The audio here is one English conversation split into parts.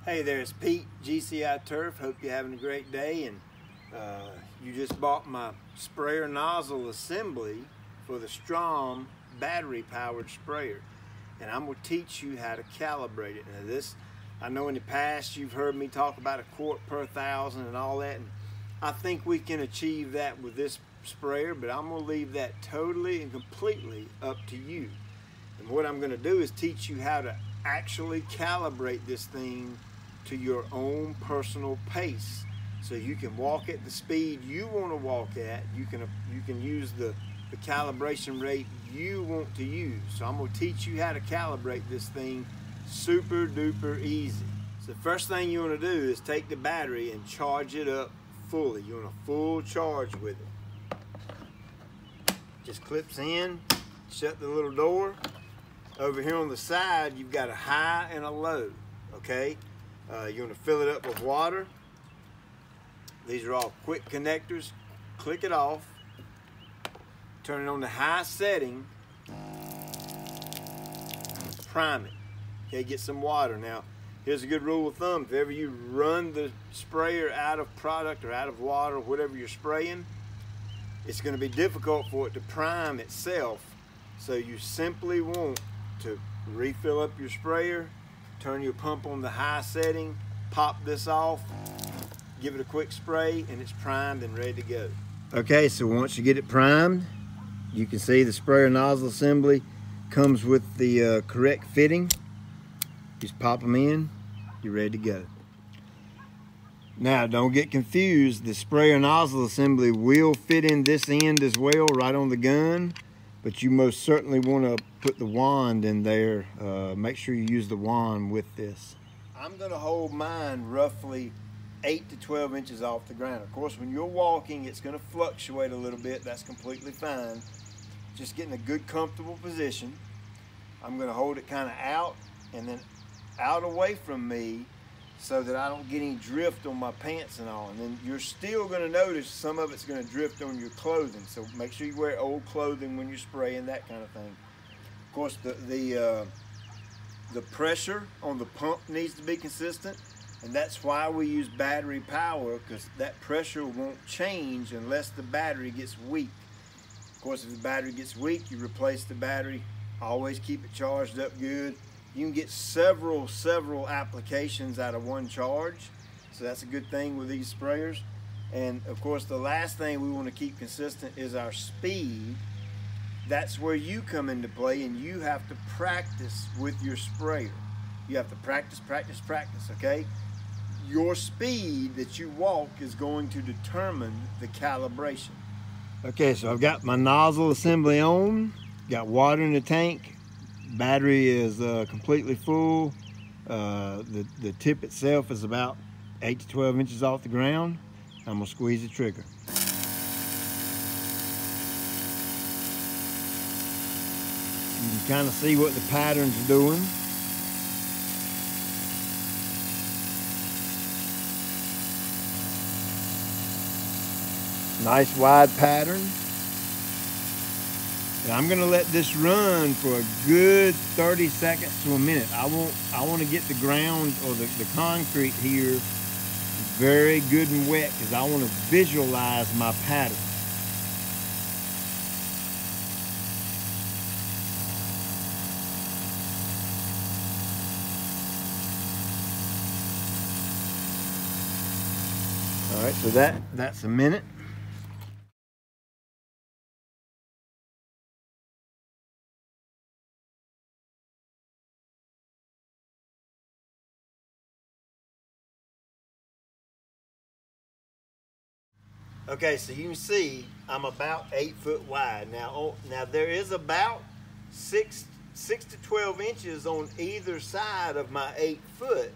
Hey there, it's Pete, GCI Turf. Hope you're having a great day. And you just bought my sprayer nozzle assembly for the Strom battery-powered sprayer. And I'm going to teach you how to calibrate it. Now this, I know in the past you've heard me talk about 1 quart per 1,000 and all that. And I think we can achieve that with this sprayer, but I'm going to leave that totally and completely up to you. And what I'm going to do is teach you how to actually calibrate this thing to your own personal pace, so you can walk at the speed you want to walk at. You can use the calibration rate you want to use. So I'm going to teach you how to calibrate this thing super duper easy. So the first thing you want to do is take the battery and charge it up fully. You want a full charge with it. Just clips in, shut the little door. Over here on the side you've got a high and a low, okay? You want to fill it up with water. These are all quick connectors. Click it off. Turn it on the high setting. Prime it. Okay, get some water. Now, here's a good rule of thumb. If ever you run the sprayer out of product or out of water, whatever you're spraying, it's going to be difficult for it to prime itself. So you simply want to refill up your sprayer, turn your pump on the high setting, pop this off, give it a quick spray, and it's primed and ready to go. Okay, so once you get it primed, you can see the sprayer nozzle assembly comes with the correct fitting. Just pop them in, you're ready to go. Now, don't get confused. The sprayer nozzle assembly will fit in this end as well, right on the gun. But you most certainly want to put the wand in there. Make sure you use the wand with this. I'm going to hold mine roughly 8 to 12 inches off the ground. Of course, when you're walking, it's going to fluctuate a little bit. That's completely fine. Just getting a good, comfortable position. I'm going to hold it kind of out and then out away from me, so that I don't get any drift on my pants and all. And then you're still going to notice some of it's going to drift on your clothing. So make sure you wear old clothing when you're spraying, that kind of thing. Of course, the pressure on the pump needs to be consistent, and that's why we use battery power, because that pressure won't change unless the battery gets weak. Of course, if the battery gets weak, you replace the battery. Always keep it charged up good. You can get several applications out of one charge, so that's a good thing with these sprayers. And of course, the last thing we want to keep consistent is our speed. That's where you come into play, and you have to practice with your sprayer. You have to practice, okay? Your speed that you walk is going to determine the calibration. Okay, so I've got my nozzle assembly on, got water in the tank. Battery is completely full. The tip itself is about 8 to 12 inches off the ground. I'm gonna squeeze the trigger. You can kind of see what the pattern's doing. Nice wide pattern. And I'm going to let this run for a good 30 seconds to a minute. I want to get the ground or the concrete here very good and wet, because I want to visualize my pattern. All right, so that's a minute. Okay, so you can see I'm about 8 foot wide. Now there is about 6 to 12 inches on either side of my 8 foot.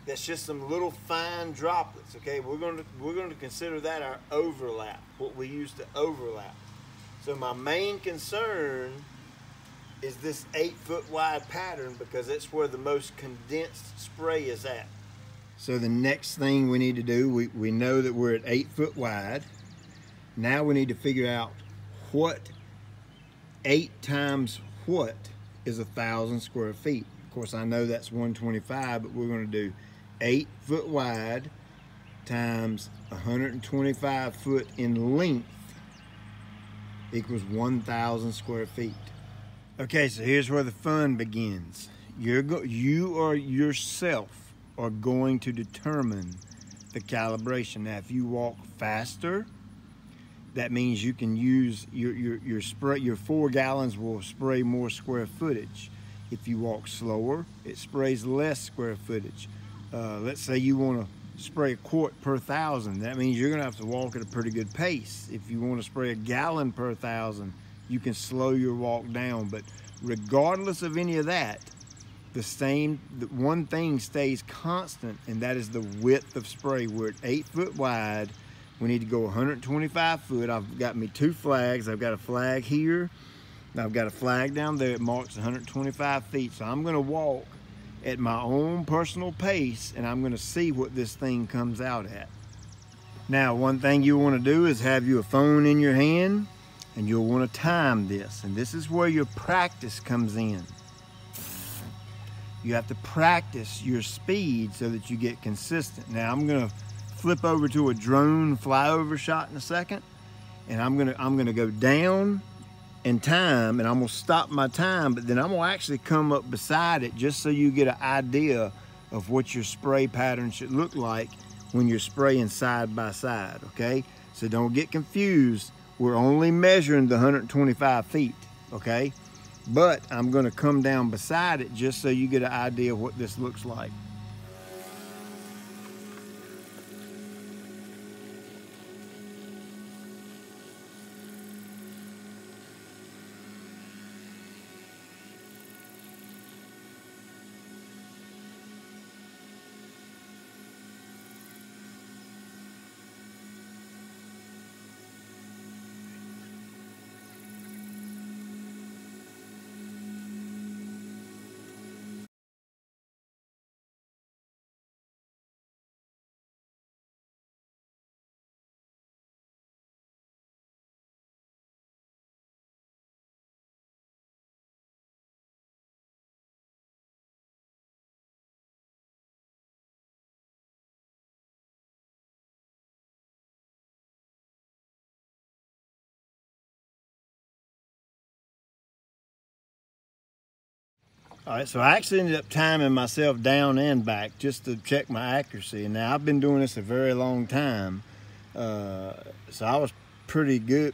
That's just some little fine droplets. Okay, we're going to consider that our overlap, what we use to overlap. So my main concern is this 8 foot wide pattern, because that's where the most condensed spray is at. So the next thing we need to do, we know that we're at 8 foot wide. Now we need to figure out what 8 times what is 1,000 square feet. Of course, I know that's 125, but we're going to do 8 foot wide times 125 foot in length equals 1,000 square feet. Okay, so here's where the fun begins. You or yourself are going to determine the calibration. Now, if you walk faster, that means you can use your spray. Your 4 gallons will spray more square footage. If you walk slower, it sprays less square footage. Let's say you want to spray a quart per 1,000. That means you're going to have to walk at a pretty good pace. If you want to spray a gallon per 1,000, you can slow your walk down. But regardless of any of that, the one thing stays constant, and that is the width of spray. We're at 8 foot wide. We need to go 125 foot. I've got me 2 flags. I've got a flag here, and I've got a flag down there. It marks 125 feet. So I'm going to walk at my own personal pace, and I'm going to see what this thing comes out at. Now, one thing you want to do is have you a phone in your hand, and you'll want to time this. And this is where your practice comes in. You have to practice your speed so that you get consistent. Now, I'm going to flip over to a drone flyover shot in a second, and I'm gonna go down and time, and I'm gonna stop my time, but then I'm gonna actually come up beside it just so you get an idea of what your spray pattern should look like when you're spraying side by side, okay? So don't get confused. We're only measuring the 125 feet, okay? But I'm gonna come down beside it just so you get an idea of what this looks like. All right, so I actually ended up timing myself down and back just to check my accuracy. And now I've been doing this a very long time, so I was pretty good.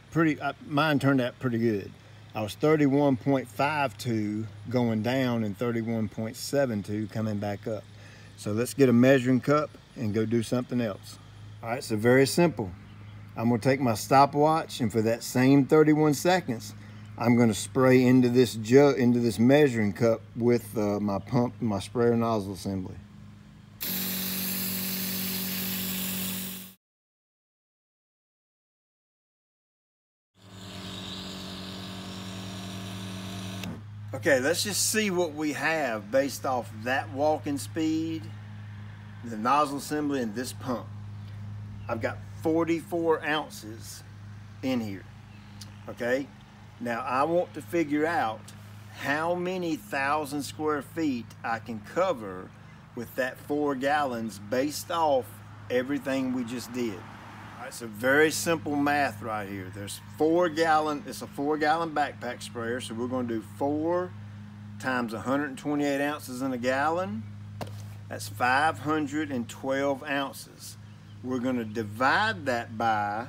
Mine turned out pretty good. I was 31.52 going down and 31.72 coming back up. So let's get a measuring cup and go do something else. All right, so very simple. I'm gonna take my stopwatch, and for that same 31 seconds, I'm going to spray into this measuring cup with my pump, my sprayer nozzle assembly. Okay, let's just see what we have based off that walking speed, the nozzle assembly, and this pump. I've got 44 ounces in here, okay? Now, I want to figure out how many 1,000 square feet I can cover with that 4 gallons based off everything we just did. All right, so very simple math right here. There's 4 gallon, it's a 4 gallon backpack sprayer, so we're going to do 4 times 128 ounces in a gallon. That's 512 ounces. We're going to divide that by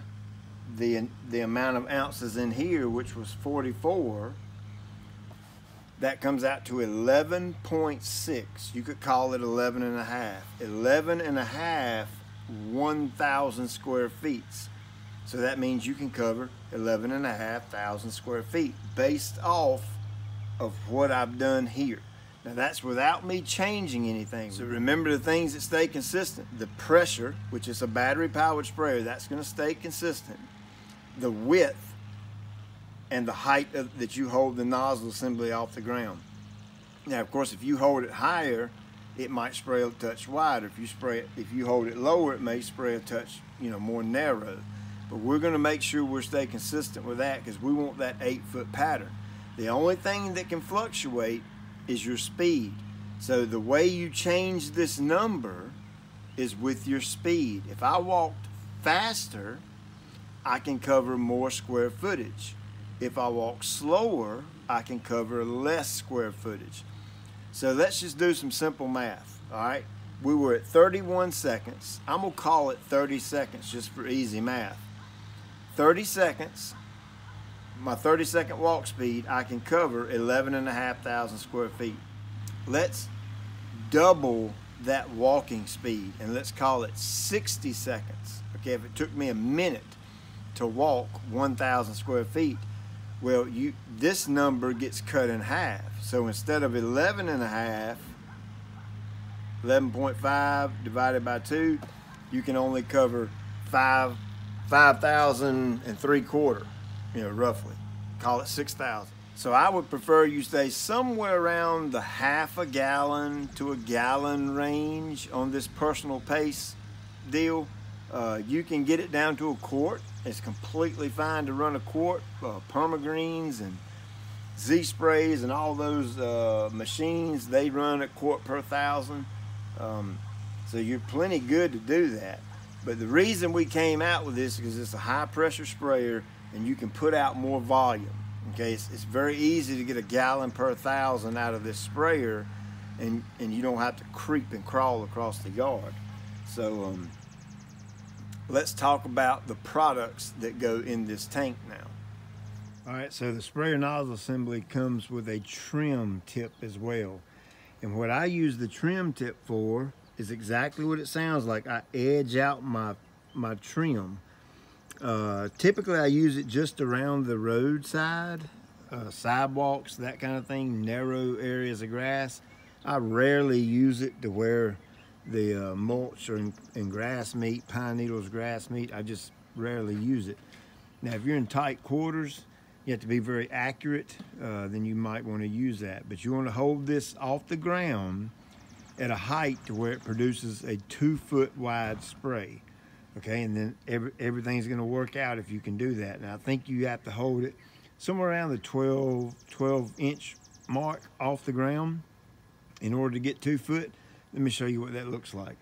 the amount of ounces in here, which was 44. That comes out to 11.6. You could call it 11 and a half. 11 and a half 1,000 square feet. So that means you can cover 11,500 square feet based off of what I've done here. Now that's without me changing anything. So remember the things that stay consistent. The pressure, which is a battery powered sprayer, that's going to stay consistent. The width and the height that you hold the nozzle assembly off the ground. Now of course if you hold it higher, it might spray a touch wider. If you hold it lower, it may spray a touch, more narrow. But we're going to make sure we stay consistent with that because we want that 8-foot pattern. The only thing that can fluctuate is your speed. So the way you change this number is with your speed. If I walked faster, I can cover more square footage. If I walk slower, I can cover less square footage. So let's just do some simple math, all right? We were at 31 seconds. I'm gonna call it 30 seconds just for easy math. 30 seconds, my 30-second walk speed, I can cover 11,500 square feet. Let's double that walking speed and let's call it 60 seconds. Okay, if it took me a minute to walk 1,000 square feet, well, this number gets cut in half. So instead of 11.5 divided by 2, you can only cover 5,3/4, roughly. Call it 6,000. So I would prefer you stay somewhere around the half a gallon to a gallon range on this personal pace deal. You can get it down to a quart. It's completely fine to run a quart. Permagreens and Z-sprays and all those machines, they run a quart per 1,000. So you're plenty good to do that. But the reason we came out with this is because it's a high pressure sprayer and you can put out more volume. Okay, it's very easy to get a gallon per 1,000 out of this sprayer, and you don't have to creep and crawl across the yard. So let's talk about the products that go in this tank now. All right, so the sprayer nozzle assembly comes with a trim tip as well. And what I use the trim tip for is exactly what it sounds like. I edge out my trim. Typically I use it just around the roadside, sidewalks, that kind of thing, narrow areas of grass. I rarely use it to where the mulch and grass meet, pine needles grass meet. I just rarely use it. Now if you're in tight quarters, you have to be very accurate, then you might want to use that. But you want to hold this off the ground at a height to where it produces a 2-foot wide spray. Okay, and then everything's going to work out if you can do that. Now I think you have to hold it somewhere around the 12-inch mark off the ground in order to get 2 foot. Let me show you what that looks like.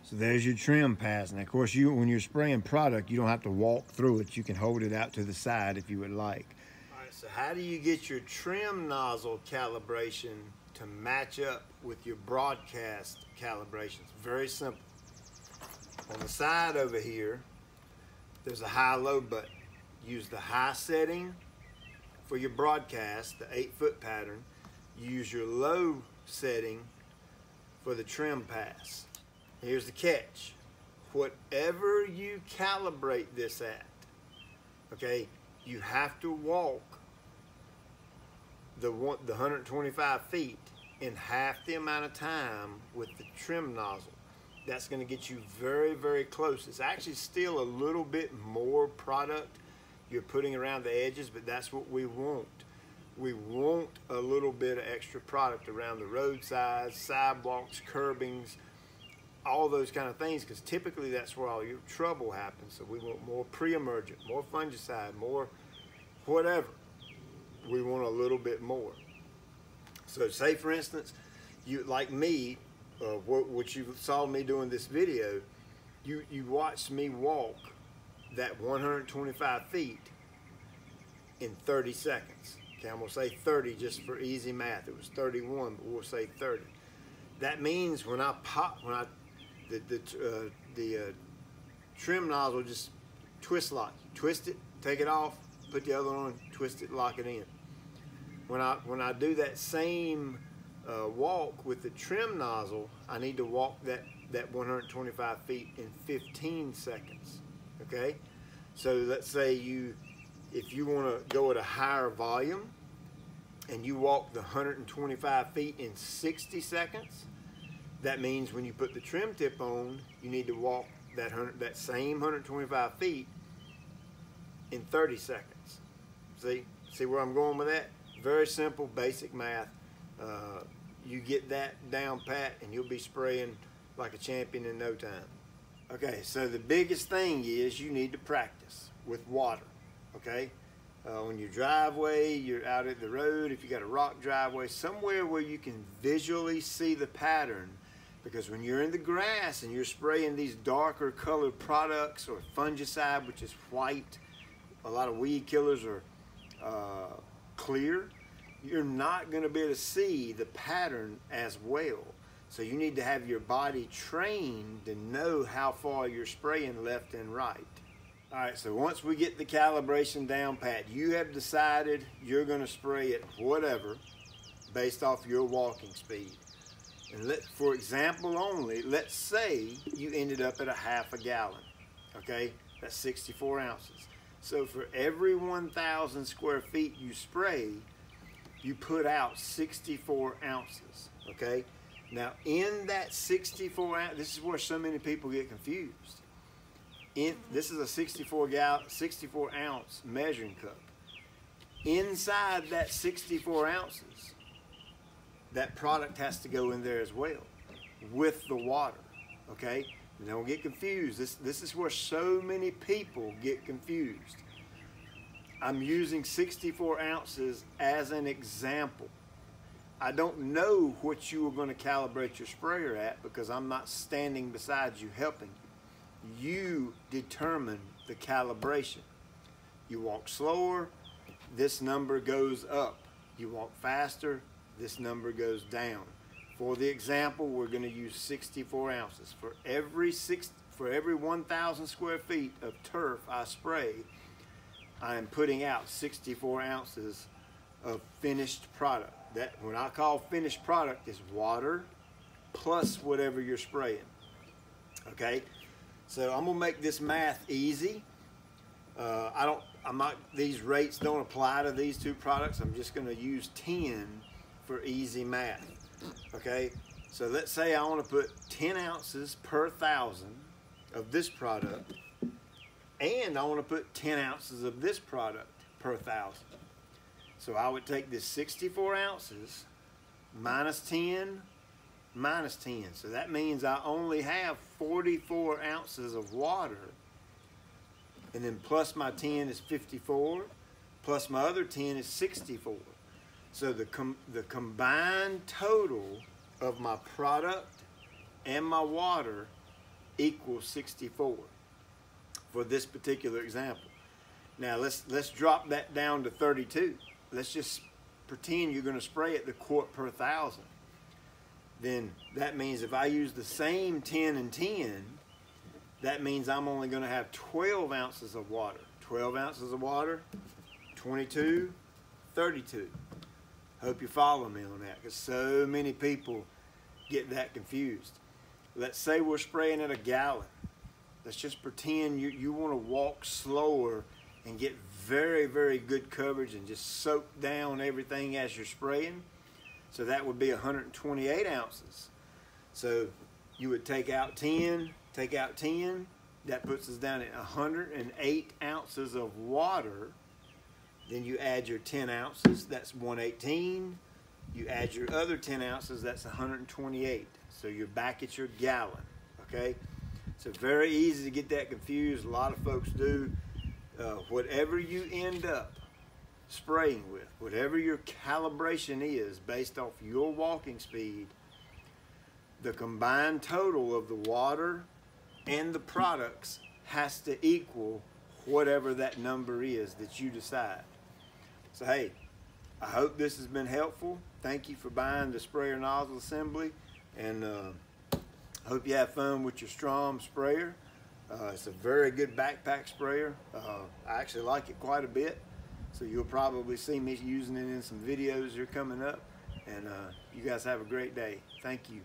So there's your trim pass. And of course, when you're spraying product, you don't have to walk through it. You can hold it out to the side if you would like. All right, so how do you get your trim nozzle calibration to match up with your broadcast calibrations? Very simple. On the side over here, there's a high-low button. Use the high setting for your broadcast, the 8-foot pattern. Use your low setting for the trim pass. Here's the catch. Whatever you calibrate this at, okay, you have to walk the 125 feet in half the amount of time with the trim nozzle. That's going to get you very, very close. It's actually still a little bit more product you're putting around the edges, but that's what we want. We want a little bit of extra product around the roadsides, sidewalks, curbings, all those kind of things, because typically that's where all your trouble happens. So we want more pre-emergent, more fungicide, more whatever. We want a little bit more. So say for instance, you like me, what you saw me doing this video, you watched me walk that 125 feet in 30 seconds. Okay, I'm gonna say 30 just for easy math. It was 31, but we'll say 30. That means when I the trim nozzle just twist lock. Twist it, take it off, put the other on, twist it, lock it in. When I do that same walk with the trim nozzle, I need to walk that 125 feet in 15 seconds. Okay, so let's say if you want to go at a higher volume and you walk the 125 feet in 60 seconds, that means when you put the trim tip on, you need to walk that same 125 feet in 30 seconds. See where I'm going with that? Very simple, basic math. You get that down pat and you'll be spraying like a champion in no time. Okay, so the biggest thing is you need to practice with water, okay? on your driveway, you're out at the road, if you got a rock driveway, somewhere where you can visually see the pattern. Because when you're in the grass and you're spraying these darker colored products or fungicide, which is white, a lot of weed killers are clear, you're not going to be able to see the pattern as well. So you need to have your body trained to know how far you're spraying left and right. All right, so once we get the calibration down pat, you have decided you're going to spray it whatever based off your walking speed. And for example only, let's say you ended up at a half a gallon, okay? That's 64 ounces. So for every 1,000 square feet you spray, you put out 64 ounces, okay? Now in that 64 ounce, this is where so many people get confused. This is a 64 ounce measuring cup. Inside that 64 ounces, that product has to go in there as well with the water, okay? Don't get confused. This is where so many people get confused. I'm using 64 ounces as an example. I don't know what you are going to calibrate your sprayer at because I'm not standing beside you helping you. You determine the calibration. You walk slower, this number goes up. You walk faster, this number goes down. For the example, we're going to use 64 ounces. For every 1,000 square feet of turf I spray, I am putting out 64 ounces of finished product. That, when I call finished product, is water plus whatever you're spraying. Okay, so I'm gonna make this math easy. These rates don't apply to these two products. I'm just gonna use 10 for easy math. Okay, so let's say I want to put 10 ounces per 1,000 of this product, and I want to put 10 ounces of this product per 1,000. So I would take this 64 ounces minus 10 minus 10. So that means I only have 44 ounces of water, and then plus my 10 is 54, plus my other 10 is 64. So the combined total of my product and my water equals 64 for this particular example. Now let's drop that down to 32. Let's just pretend you're going to spray it the quart per 1,000. Then that means if I use the same 10 and 10, that means I'm only going to have 12 ounces of water. 12 ounces of water, 22, 32. Hope you follow me on that, because so many people get that confused. Let's say we're spraying at a gallon. Let's just pretend you want to walk slower and get very, very good coverage and just soak down everything as you're spraying. So that would be 128 ounces. So you would take out 10, take out 10. That puts us down at 108 ounces of water. Then you add your 10 ounces, that's 118. You add your other 10 ounces, that's 128. So you're back at your gallon, okay? So very easy to get that confused. A lot of folks do. Whatever you end up spraying with, whatever your calibration is based off your walking speed, the combined total of the water and the products has to equal whatever that number is that you decide. So hey, I hope this has been helpful. Thank you for buying the sprayer nozzle assembly, and I hope you have fun with your Strom sprayer. It's a very good backpack sprayer. I actually like it quite a bit, so you'll probably see me using it in some videos that are coming up. And you guys have a great day. Thank you.